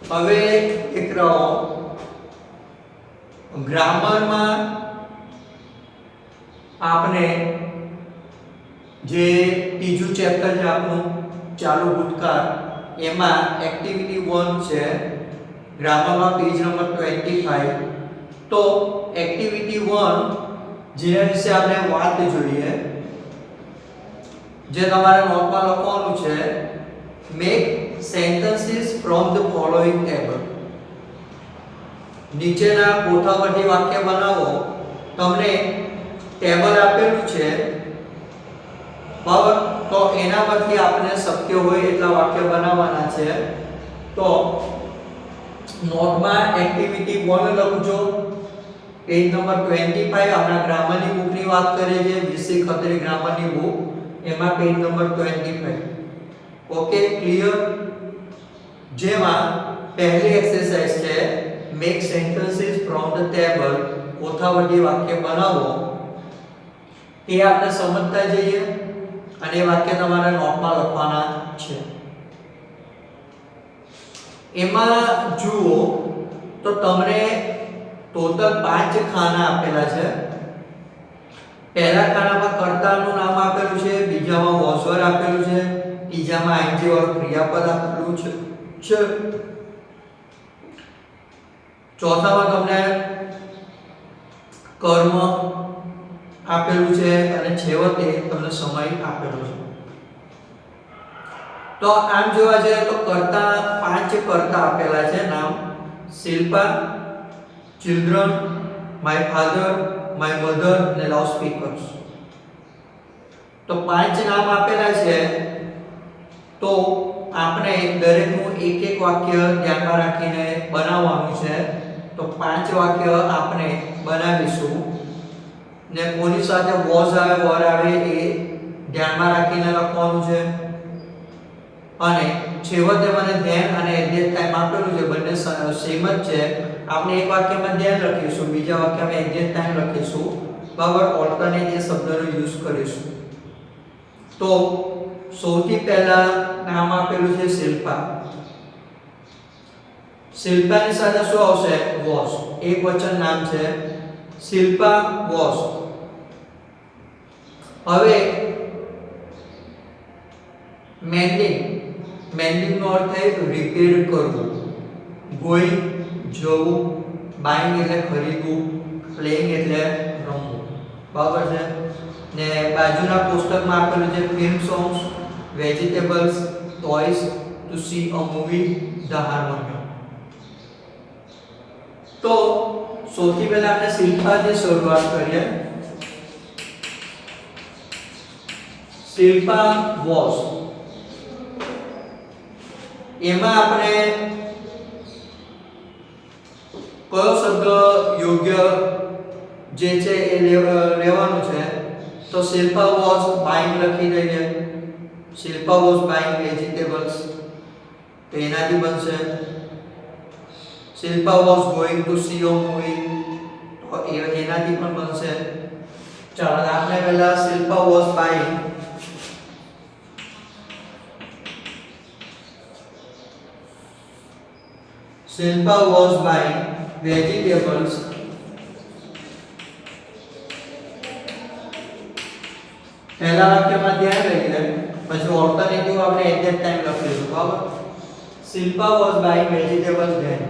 હવે દીકરાઓ ગ્રામરમાં આપણે જે ત્રીજું ચેપ્ટર છે આપણું ચાલુ ભૂતકાળ એમાં એક્ટિવિટી 1 છે ગ્રામરમાં પેજ નંબર 25 તો એક્ટિવિટી 1 જેના વિશે આપણે વાત જોઈએ જે તમારે નોટમાં લખવાનું છે make sentences from the following table નીચેના કોઠાવટી વાક્ય બનાવો તમને ટેબલ આપેલું છે બરાબર તો એના પરથી આપણે શક્ય હોય એટલા વાક્ય બનાવવાના છે તો નોટમાં એક્ટિવિટી 1 લખજો પેજ નંબર 25 આપણા ગ્રામરની બુકની વાત કરીએ છીએ વિશે ખત્રી ગ્રામરની બુક એમાં પેજ નંબર 25 ઓકે ક્લિયર જેમાં પહેલી એક્સરસાઇઝ છે make sentences from the table કોઠાવટી વાક્ય બનાવો એ આપણે સમજતા જઈએ અને એ વાક્ય તમારે નોટમાં લખવાના છે એમાં જુઓ તો તમને ટોટલ 5 ખાના આપેલા છે પહેલા ખાનામાં કર્તાનું નામ આપેલું છે બીજામાં વોઝવર આપેલું છે ત્રીજામાં આઈએનજી વાળું ક્રિયાપદ આપેલું છે ચોથામાં તમને કર્મ આપેલું છે અને છેવટે તમને સમય આપેલો છે તો આમ જોવા જઈએ તો કર્તા 5 કર્તા આપેલા છે નામ Shilpa children my father my mother અને લાઉડ સ્પીકર્સ તો 5 નામ આપેલા છે તો આપણે દરેકનું એક એક વાક્ય ધ્યાનમાં રાખીને બનાવવાનું છે તો 5 વાક્ય આપણે બનાવીશું ને કોની સાથે વોઝ આવે વર આવે એ ધ્યાનમાં રાખીને લખવાનું છે અને છેવટે મને ધ્યાન અને એડજેક્ટ ટાઈમ આપેલું છે બંને સેમ જ છે આપણે એક વાક્યમાં ધ્યાન લખીશું બીજા વાક્યમાં એડજેક્ટ ટાઈમ લખીશું બરાબર ઓલ્ટરનેટ એ શબ્દનો યુઝ કરીશું તો સૌથી પહેલા નામ આપેલું છે શિલ્પા શિલ્પાની સાથે શું આવશે વોઝ એક વચન નામ છે શિલ્પા વોઝ હવે મેન્ડિંગ નો અર્થ થાય રિપેર કરવું ગોઈંગ જવું બાઇંગ એટલે ખરીદવું પ્લેઇંગ એટલે રમવું બરાબર છે ને બાજુના કોષ્ટકમાં આપેલું છે film songs vegetables toys to see a movie the harmonium તો સૌથી પહેલા આપણે શિલ્પાથી શરૂઆત કરીએ શિલ્પા વોઝ એમાં આપણે કયો શબ્દ યોગ્ય જે છે એ લેવાનું છે તો શિલ્પા વોઝ બાઇંગ લખી દઈએ શિલ્પા વોઝ બાઇંગ વેજીટેબલ્સ તો એનાથી બનશે Shilpa was going to see a movie તો એનાથી પણ બનશે ચાલો આપણે પહેલા Shilpa was buying Shilpa was buying vegetables પહેલા વાક્યમાં ધ્યાન લઈએ પછી ઓલ્ટરનેટિવ આપણે એક્ઝેક્ટ ટાઈમ લખીશું બરાબર Shilpa was buying vegetables then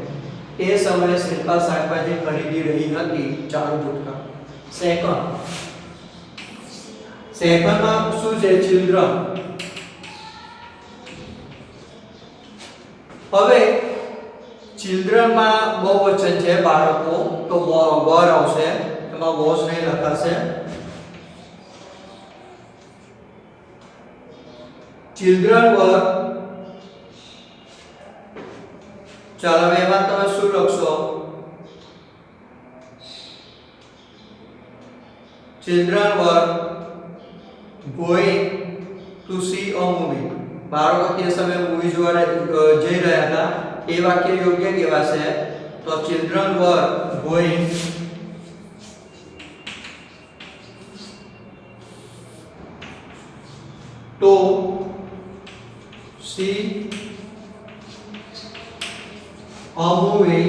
એ સમયે શિલ્પા શાકભાજી ખરીદી રહી હતી ચાલુ ભૂતકાળ સેકન્ડમાં શું છે ચિલ્ડ્રન હવે ચિલ્ડ્રન માં બહુવચન છે બાળકો તો વર આવશે એમાં વોઝ નહીં લખાશે ચિલ્ડ્રન વર ચાલો એમાં તમે શું લખશો children were going to see a movie બાળકો તે સમયે મૂવી જોવા જઈ રહ્યા હતા એ વાક્ય યોગ્ય કહેવાશે તો children were going to see a movie.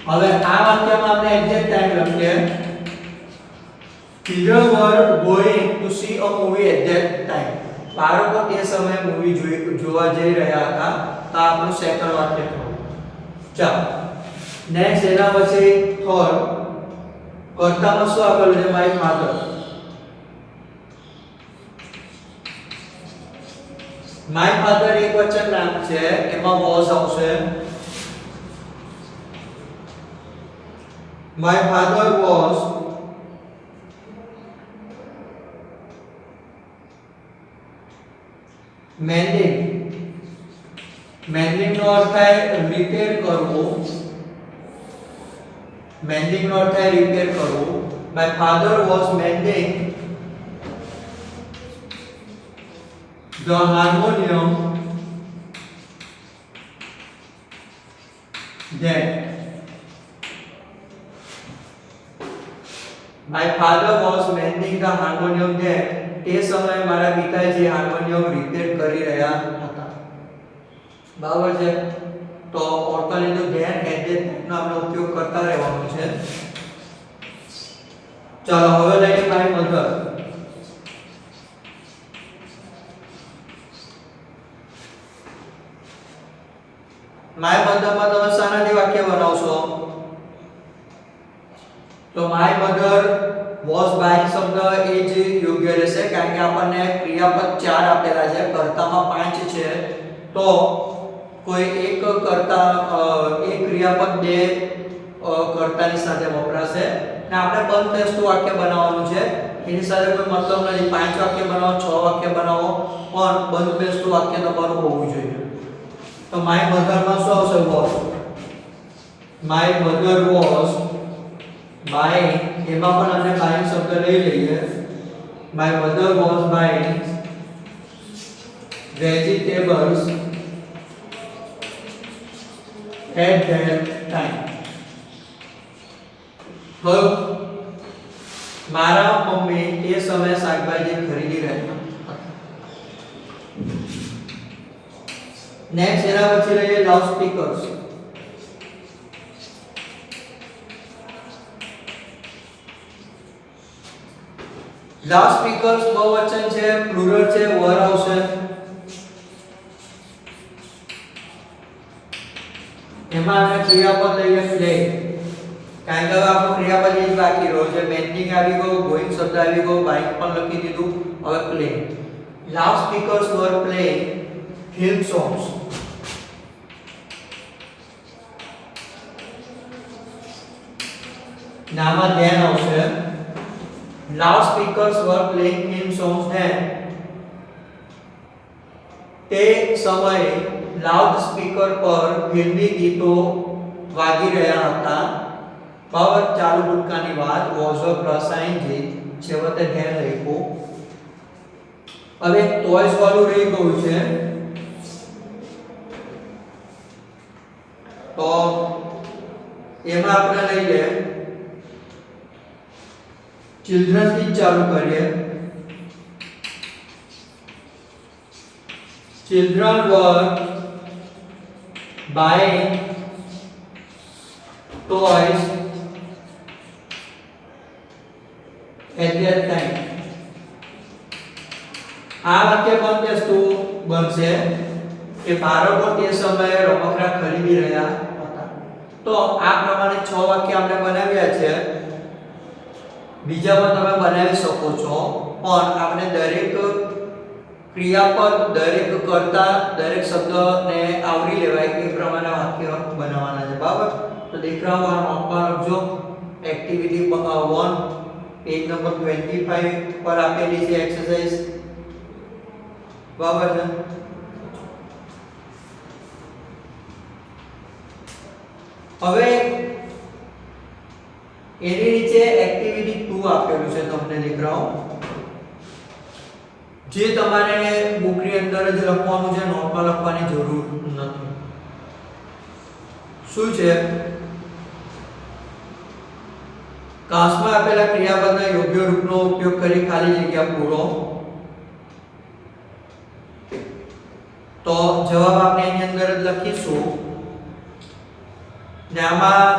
હવે આ વાક્યમાં આપણે એક્ઝેક્ટ ટાઈમ લખીએ. Children were going to see a movie at that time. બાળકો તે સમયે મૂવી જોવા જઈ રહ્યા હતા. તો આપણું સેકન્ડ વાક્ય થયું. ચાલો નેક્સ્ટ એના પછી થર્ડ કર્તામાં શું આપેલું છે? My father. માય ફાધર એક વચન નામ છે, એમાં વોઝ આવશે. My father was mending. Mending નો અર્થ થાય રિપેર કરવું. મેન્ડિંગ નો અર્થ થાય રિપેર કરવું. My father was mending the harmonium that my father was mending the harmonium that તે સમયે મારા પિતાજી હાર્મોનિયમ રિપેર કરી રહ્યા હતા. બરાબર છે. તો ઓર્થોલિનું ધ્યાન એડજેક્ટિવનો આપણે ઉપયોગ કરતા રહેવાનું છે. ચાલો હવે લઈએ માય મધર. માય મધરમાં તમે શાનાથી વાક્ય બનાવશો? તો માય મધર વોઝ બાય શબ્દ એ જ યોગ્ય રહેશે, કારણ કે આપણને ક્રિયાપદ 4 આપેલા છે, કર્તામાં 5 છે. તો કોઈ એક કર્તા એક ક્રિયાપદ બે કર્તાની સાથે વપરાશે અને આપણે બંધબેસતું વાક્ય બનાવવાનું છે. એની સાથે કોઈ મતલબ નથી 5 વાક્ય બનાવો 6 વાક્ય બનાવો, પણ બંધબેસતું વાક્ય તમારું હોવું જોઈએ. તો માય મધરમાં શું આવશે? Was. My mother was buy, એમાં પણ આપણે બાય શબ્દ લઈ લઈએ. My mother was buy vegetables at that time. તો મારા મમ્મી તે સમયે શાકભાજી ખરીદી રહ્યા હતા. નેક્સ્ટ એના પછી લઈએ લાઉડ સ્પીકર્સ. લાઉડ સ્પીકર્સ બહુવચન છે, પ્લુરલ છે, વર આવશે. એમાં આપણે ક્રિયાપદ લઈએ પ્લે, કારણ કે હવે આપણું ક્રિયાપદ એ જ બાકી રહ્યો છે. મેન્ડિંગ આવી ગયો, ગોઈંગ શબ્દ આવી ગયો, બાઇક પણ લખી દીધું. હવે પ્લે. લાઉડ સ્પીકર્સ વર પ્લેઇંગ ફિલ્મ સોંગ્સ. નામાં ધ્યાન આવશે. લાઉડ સ્પીકર્સ વર પ્લેઇંગ ફિલ્મ સોંગ્સ ધેન. તે સમયે લાઉડ સ્પીકર પર ફિલ્મી ગીતો વાગી રહ્યા હતા. બરાબર. ચાલુ ભૂતકાળની વાત. વોઝ અ પ્રસાઈન ગીત. છેવટે ધ્યાન રાખો. હવે ટોયસ વાળું રહી ગયું છે. તો એમાં આપણે લઈએ ચિલ્ડ્રન થી ચાલુ કરીએ. Children were buying toys at that time. આ વાક્ય પણ વસ્તુ બનશે કે બાળકો તે સમયે રમકડા ખરીદી રહ્યા હતા. તો આ પ્રમાણે 6 વાક્ય આપણે બનાવ્યા છે. બીજા પણ તમે બનાવી શકો છો, પણ આપણે દરેક ક્રિયાપદ, દરેક કર્તા, દરેક શબ્દને આવરી લેવાય એ પ્રમાણે વાક્ય બનાવવાના છે. બરાબર. તો દીકરાઓ આ નોટમાં લખજો. એક્ટિવિટી 1 પેજ નંબર 25 પર આપેલી છે એક્સરસાઇઝ. બરાબર છે. હવે એની નીચે એક્ટિવિટી 2 આપેલું છે તમને દીકરાઓ, જે તમારે બુકની અંદર જ લખવાનું છે, નોટમાં લખવાની જરૂર નથી. શું છે? કાંસમાં આપેલા ક્રિયાપદના યોગ્ય રૂપનો ઉપયોગ કરી ખાલી જગ્યા પૂરો. તો જવાબ આપણે એની અંદર જ લખીશું ને આમાં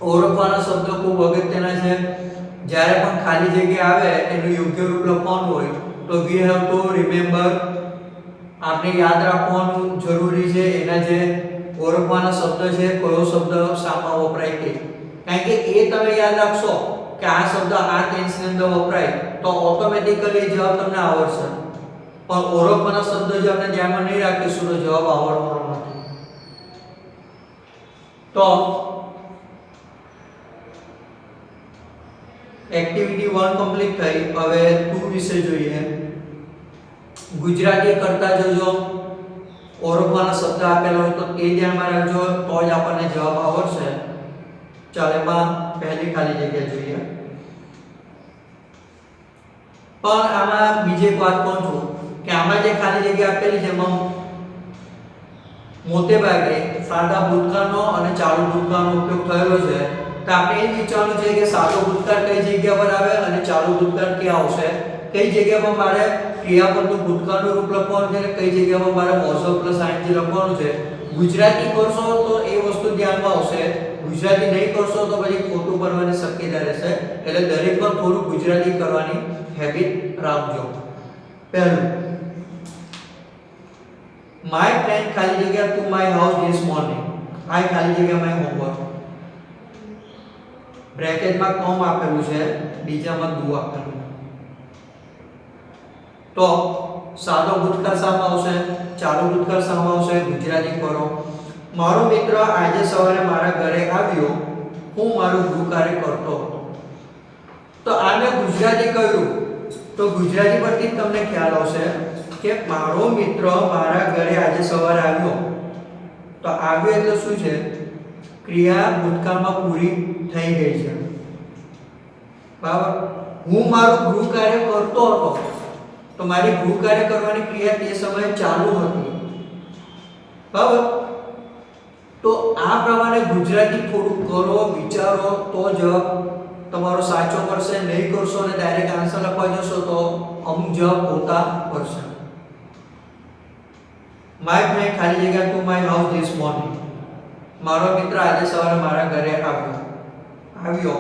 ઓળખવાના શબ્દો ખૂબ અગત્યના છે. જ્યારે પણ ખાલી જગ્યા આવે એનું યોગ્ય રૂપ લખવાનું હોય તો we have to remember, આપણે યાદ રાખવાનું જરૂરી છે એના જે ઓળખવાના શબ્દ છે કયો શબ્દ શામાં વપરાય તે. કારણ કે એ તમે યાદ રાખશો કે આ શબ્દ આ ટેન્સની અંદર વપરાય તો ઓટોમેટિકલી જવાબ તમને આવડશે. પણ ઓળખવાના શબ્દ જો આપણે ધ્યાનમાં નહીં રાખીશું તો જવાબ આવડવાનો નથી. તો એક્ટિવિટી 1 કમ્પ્લીટ થઈ. હવે 2 વિશે જોઈએ. ગુજરાતી કરતા જોજો ઓળખવાના શબ્દ આપેલા હોય તો તે ધ્યાનમાં રાખજો તો જ આપણને જવાબ આવડશે. ચાલો એમાં પહેલી ખાલી જગ્યા જોઈએ. પણ આમાં બીજી એક વાત કહું છું કે આમાં જે ખાલી જગ્યા આપેલી છે એમાં મોટે ભાગે સાદા ભૂતકાળનો અને ચાલુ ભૂતકાળનો ઉપયોગ થયેલો છે. તો આપણે એ વિચારવાનું છે કે સાદો ભૂતકાળ કઈ જગ્યા પર આવે અને ચાલુ ભૂતકાળ ક્યાં આવશે. કઈ જગ્યા પર મારે ક્રિયાપદનું ભૂતકાળનું રૂપ લખવાનું છે અને કઈ જગ્યા પર મારે was પ્લસ ing લખવાનું છે. ગુજરાતી કરશો તો એ વસ્તુ ધ્યાનમાં આવશે. ગુજરાતી નહીં કરશો તો પછી ખોટું બનવાની શક્યતા રહેશે. એટલે દરેકમાં થોડું ગુજરાતી કરવાની હેબિટ રાખજો. પહેલું, my friend ખાલી જગ્યા to my house this morning. I ખાલી જગ્યા my homework. બ્રેકેટમાં કોમ આપેલું છે, બીજામાં do આપેલું. તો સાદો ભૂતકાળ શામાં આવશે, ચાલુ ભૂતકાળ શામાં આવશે, ગુજરાતી કરો. મારો મિત્ર આજે સવારે મારા ઘરે આવ્યો, હું મારું ગૃહ કાર્ય કરતો હતો. તો આને ગુજરાતી કહ્યું તો ગુજરાતી પરથી તમને ખ્યાલ આવશે કે મારો મિત્ર મારા ઘરે આજે સવારે આવ્યો. તો આવ્યો એટલે શું છે? ક્રિયા ભૂતકાળમાં પૂરી થઈ ગઈ છે. બરાબર. હું મારું ગૃહ કાર્ય કરતો હતો તો મારી ગૃહ કાર્ય કરવાની ક્રિયા તે સમયે ચાલુ હતી. બરાબર. તો આ પ્રમાણે ગુજરાતી થોડું કરો, વિચારો તો જવાબ તમારો સાચો મળશે. નહીં કરશો અને ડાયરેક્ટ આન્સર લખવા જશો તો અમુક જવાબ ખોટા પડશે. માય ફ્રેન્ડ ખાલી જગ્યા to my house this morning. મારો મિત્ર આજે સવારે મારા ઘરે આવ્યો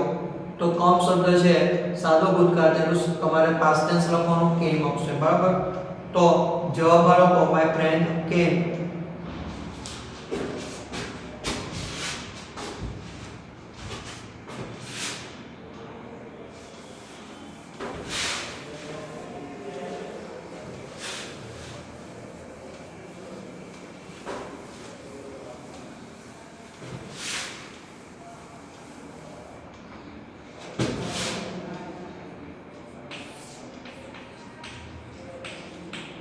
તો કમ શબ્દ છે સાદો ભૂતકાળ, તેનું તમારે પાસ્ટ ટેન્સ લખવાનું કેમ આવશે. બરાબર. તો જવાબ મારો માય ફ્રેન્ડ કેમ.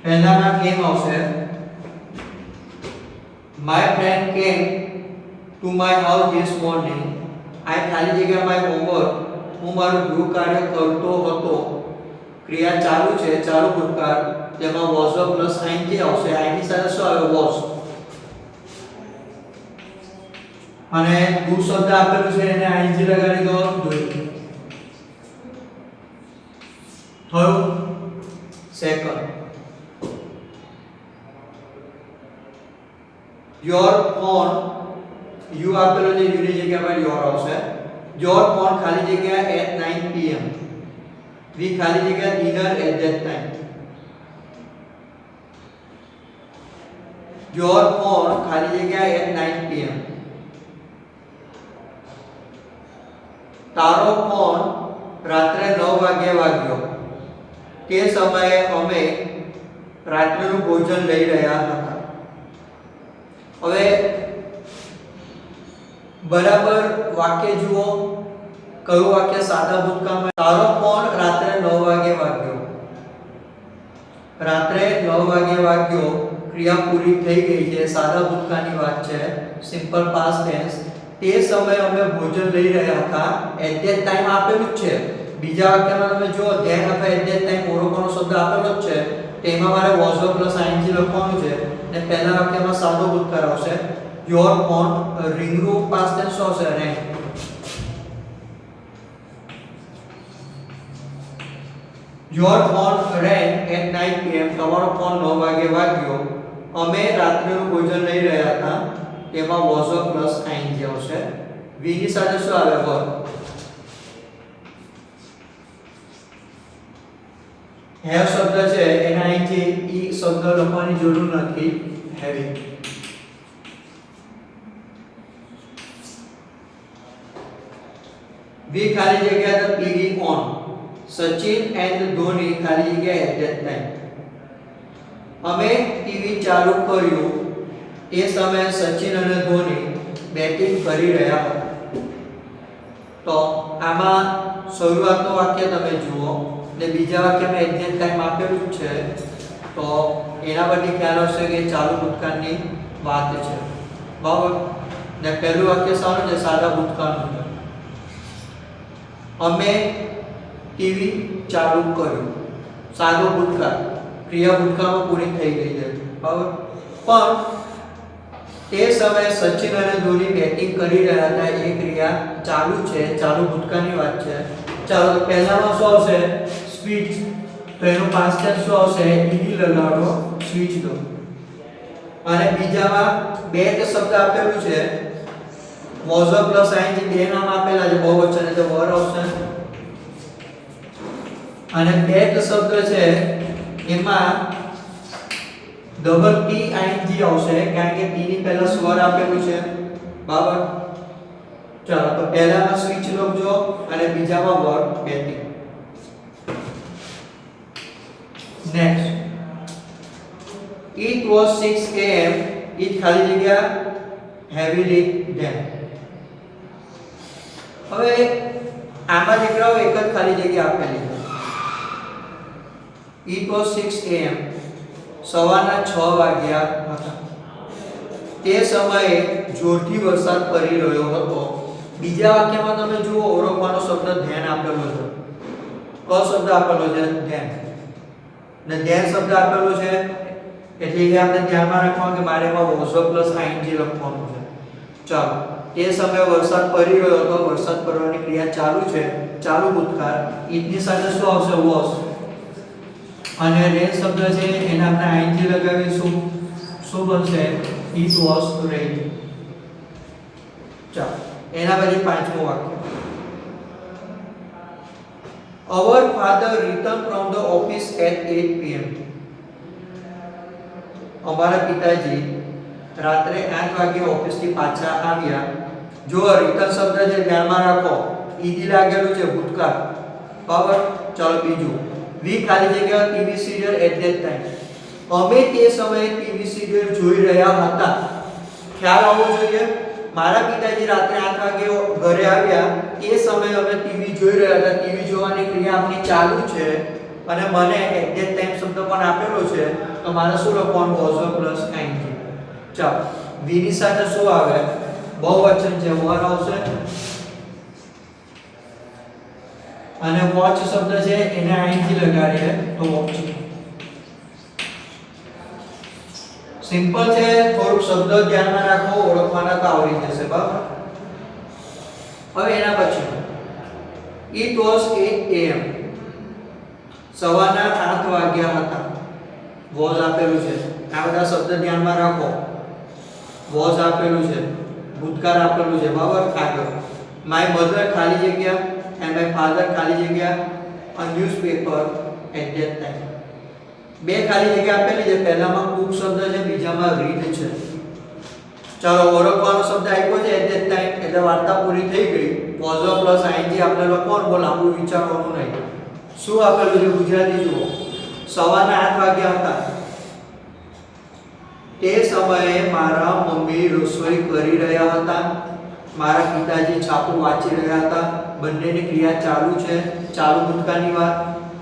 પહેલામાં કેમ આવશે. my friend came to my house this morning. I ખાલી જગ્યા my homework, હું મારું ગૃહ કાર્ય કરતો હતો. ક્રિયા ચાલુ છે, ચાલુ ભૂતકાળ, તેમાં was પ્લસ ing આવશે. ing સાથે શું આવે? was. અને do શબ્દ આપેલું છે એને ing લગાડી દો. થયું. સેકન્ડ, your phone, you આપેલો છે, યુ ની જગ્યા પર your આવશે. your phone ખાલી જગ્યા at 9 pm. we ખાલી જગ્યા dinner at that time. your phone ખાલી જગ્યા at 9 pm. તારો ફોન રાત્રે 9 વાગ્યે વાગ્યો. તે સમયે અમે રાત્રિનું ભોજન લઈ રહ્યા હતા. હવે બરાબર વાક્ય જુઓ. કયું વાક્ય સાદા ભૂતકાળમાં? તારો ફોન રાત્રે 9 વાગે વાગ્યો. રાત્રે 9 વાગે વાગ્યો, ક્રિયા પૂરી થઈ ગઈ છે, સાદા ભૂતકાળની વાત છે, સિમ્પલ પાસ્ટ ટેન્સ. તે સમયે અમે ભોજન લઈ રહ્યા હતા. એટ ધેટ ટાઈમ આપેલું જ છે. બીજા વાક્યમાં તમે જો ધ્યાન આપો, એટ ધેટ ટાઈમ ઓળખવાનો શબ્દ આપેલો જ છે. તેમાં મારે was પ્લસ ing લખવાનું છે. ને પહેલા વાક્યમાં સાદો ભૂતકાળ આવશે. your phone ring રૂપ પાસ્ટ ટેન્સ આવશે. rang. your phone rang at 9 pm. તમારો ફોન 9 વાગે વાગ્યો. અમે રાત્રિનું ભોજન લઈ રહ્યા હતા. તેમાં વોઝ પ્લસ આઈએનજી આવશે. વી ની સાથે શું આવે વર. હેવ શબ્દ છે એના આઈએનજી ઈ શબ્દ લખવાની જરૂર નથી. હેવિંગ. વી ખાલી જગ્યા the TV on. Sachin and Dhoni ખાલી જગ્યા એટ ધેટ ટાઈમ. અમે ટીવી ચાલુ કર્યું એ સમયે સચિન અને ધોની બેટિંગ કરી રહ્યા હતા. તો આમાં શરૂઆતનું વાક્ય તમે જુઓ ને બીજા વાક્યમાં એટ ધેટ ટાઈમ આપેલું જ છે. તો એના પરથી ખ્યાલ આવશે કે ચાલુ ભૂતકાળની વાત છે. બરાબર. ને પહેલું વાક્ય સારું છે, સાદા ભૂતકાળનું છે. અમે ટીવી ચાલુ કર્યું. સાદો ભૂતકાળ, ક્રિયા ભૂતકાળમાં પૂરી થઈ ગઈ છે. બરાબર. પણ તે સમયે સચિન અને ધોની બેટિંગ કરી રહ્યા હતા એ ક્રિયા ચાલુ છે, ચાલુ ભૂતકાળની વાત છે. ચાલો તો પહેલામાં શું આવશે? સ્વિચ. તો એનું પાસ્ટ ટેન્સ શું આવશે? ઈ લગાડો, સ્વિચ દો. અને બીજામાં બેટ શબ્દ આપેલું છે, વોઝ પ્લસ આઈએનજી બે નામ આપેલા છે, બહુવચન એટલે વર આવશે. અને બેટ શબ્દ છે એમાં ડબલ ટી આઈએનજી આવશે કારણ કે ટી ની પહેલા સ્વર આપેલું છે. બરાબર. ચાલો તો પહેલામાં સ્વિચ લખજો અને બીજામાં વર batting. Next. It was 6 am. It ખાલી જગ્યા heavily then. હવે આમાં દીકરાઓ એક જ ખાલી જગ્યા આપેલી છે. It was 6 am. સવારના 6 વાગ્યા હતા. તે સમયે જોરથી વરસાદ પડી રહ્યો હતો. બીજા વાક્યમાં તમે જુઓ ઓળખવાનો શબ્દ ધ્યાન આપેલો છે. કયો શબ્દ આપેલો છે? ધ્યાન. ને ધ્યાન શબ્દ આપેલો છે એટલે એ આપણે ધ્યાનમાં રાખવાનું કે મારે એમાં વોઝ પ્લસ આઈએનજી લખવાનું છે. ચાલો. તે સમયે વરસાદ પડી રહ્યો હતો. વરસાદ પડવાની ક્રિયા ચાલુ છે, ચાલુ ભૂતકાળ. ઈટની સાથે શું આવશે? વોઝ. અને રેન શબ્દ છે એને આપણે આઈએનજી લગાવીશું. શું બનશે? It was raining. ચાલો. એના પછી પાંચમું વાક્ય. Our father returned from the office at 8 pm. અમારા પિતાજી રાત્રે 8 વાગે ઓફિસથી પાછા આવ્યા. જો રિટર્ન શબ્દ છે ધ્યાનમાં રાખો, ઈડી લાગેલું છે ભૂતકાળ. બરાબર. ચાલો બીજું. વી ખાલી જગ્યા TV serial at that time. અમે તે સમયે ટીવી સિરિયલ જોઈ રહ્યા હતા. ખ્યાલ આવવો જોઈએ. મારા પિતાજી રાત્રે 8 વાગે ઘરે આવ્યા એ સમયે અમે ટીવી જોઈ રહ્યા હતા. ટીવી જોવાની ક્રિયા આપણી ચાલુ છે અને મને એટ ધેટ ટાઈમ શબ્દ પણ આપેલો છે. તો મારે શું લખવાનું? Was plus ING. ચાલો. વી ની સાથે શું આવે? બહુવચન છે, વર આવશે. અને વોચ શબ્દ છે એને આઈએનજી લગાડીએ તો વોચિંગ. સિમ્પલ છે, થોડુંક શબ્દ ધ્યાનમાં રાખો, ઓળખવાના તો આવડી જશે. બરાબર. હવે એના પછી It was 8 am. સવારના 8 વાગ્યા હતા. વોઝ આપેલું છે. આ બધા શબ્દ ધ્યાનમાં રાખો. વોઝ આપેલું છે, ભૂતકાળ આપેલું છે. બરાબર. આગળ માય મધર ખાલી જગ્યા એન્ડ માય ફાધર ખાલી જગ્યા a newspaper at that time. બે ખાલી જગ્યા આપેલી છે. પહેલામાં કુક શબ્દ છે, બીજામાં રીડ છે. ચાલો. ઓળખવાનો શબ્દ આપ્યો છે એટ ધેટ ટાઈમ એટલે વાર્તા પૂરી થઈ ગઈ. વોઝ પ્લસ આઈએનજી આપણે લખવાનું, બહુ લાંબુ વિચારવાનું નહીં. શું આપેલું છે? ગુજરાતી જુઓ. સવારના 8 વાગ્યા હતા. તે સમયે મારા મમ્મી રસોઈ કરી રહ્યા હતા. મારા પિતાજી છાપું વાંચી રહ્યા હતા. બંનેની ક્રિયા ચાલુ છે, ચાલુ ભૂતકાળની વાત.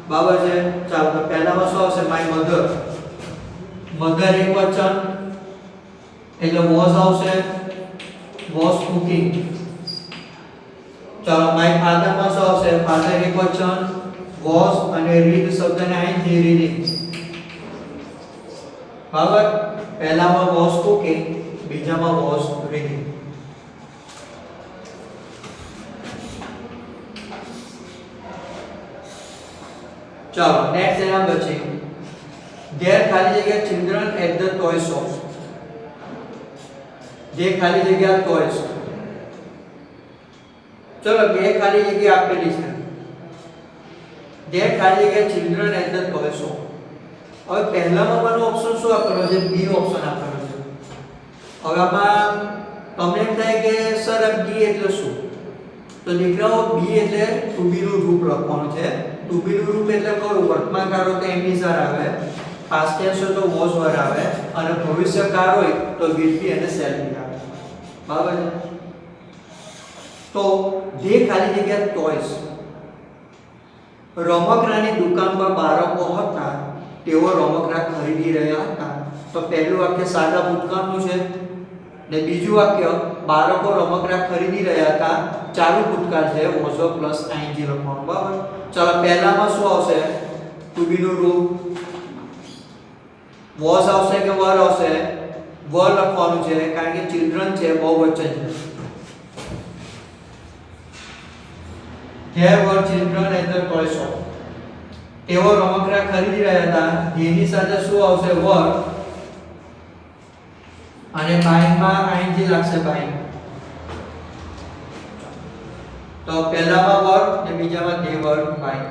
બરાબર છે. ચાલો તો પહેલામાં શું આવશે? My mother. મધર એક વચન એટલે વોઝ આવશે. Was cooking. ચાલો. માય ફાધર માં શું આવશે? ફાધર એક વચન, વોઝ અને રીડ શબ્દને આઈએનજી રીડિંગ. બરાબર. પહેલામાં વોઝ કુકિંગ, બીજામાં વોઝ રીડિંગ. ચાલો. નેક્સ્ટ એના પછી ધેર ખાલી જગ્યા children at the toy shop. જે ખાલી જગ્યા ટોયસ. ચલો બે ખાલી જગ્યા આપેલી છે. જે ખાલી જગ્યા children at the toys shop. હવે પહેલામાં મને ઓપ્શન શું આપેલો છે? બી ઓપ્શન આપેલો છે. હવે આમાં તમને એમ થાય કે સર આ બી એટલે શું? તો દીકરાઓ બી એટલે ટુ બી નું રૂપ લખવાનું છે. ટુ બી નું રૂપ એટલે કયું? વર્તમાનકાળ હોય તો એમ્બીઝર આવે, પાસ્ટ ટેન્સ હોય તો વોઝ વર આવે અને ભવિષ્યકાળ હોય તો વિલ બી અને શેલ બી આવે. બરાબર છે? તો જે ખાલી જગ્યા ટોયસ. રમકડાની દુકાન પર બાળકો હતા, તેઓ રમકડા ખરીદી રહ્યા હતા. તો પહેલું વાક્ય સાદા ભૂતકાળનું છે ને બીજું વાક્ય બાળકો રમકડા ખરીદી રહ્યા હતા, ચાલુ ભૂતકાળ છે, was પ્લસ ing લખવાનું. બરાબર. ચાલો પહેલામાં શું આવશે? ટુ બી નું રૂપ. was આવશે કે were આવશે? were લખવાનું છે કારણ કે ચિલ્ડ્રન છે, બહુવચન છે. There were children at the toy shop. તેઓ રમકડા ખરીદી રહ્યા હતા. જેની સાથે શું આવશે? were. અને બાઈંગ માં ing લાગશે બાઈંગ. તો પહેલામાં were ને બીજામાં they were બાઈંગ.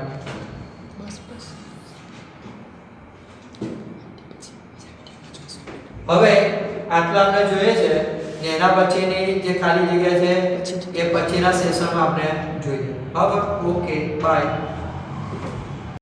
હવે આટલા આપણે જોઈએ છે ને એના પછીની જે ખાલી જગ્યા છે એ પછીના સેશનમાં આપણે જોઈએ. બરાબર. Okay bye.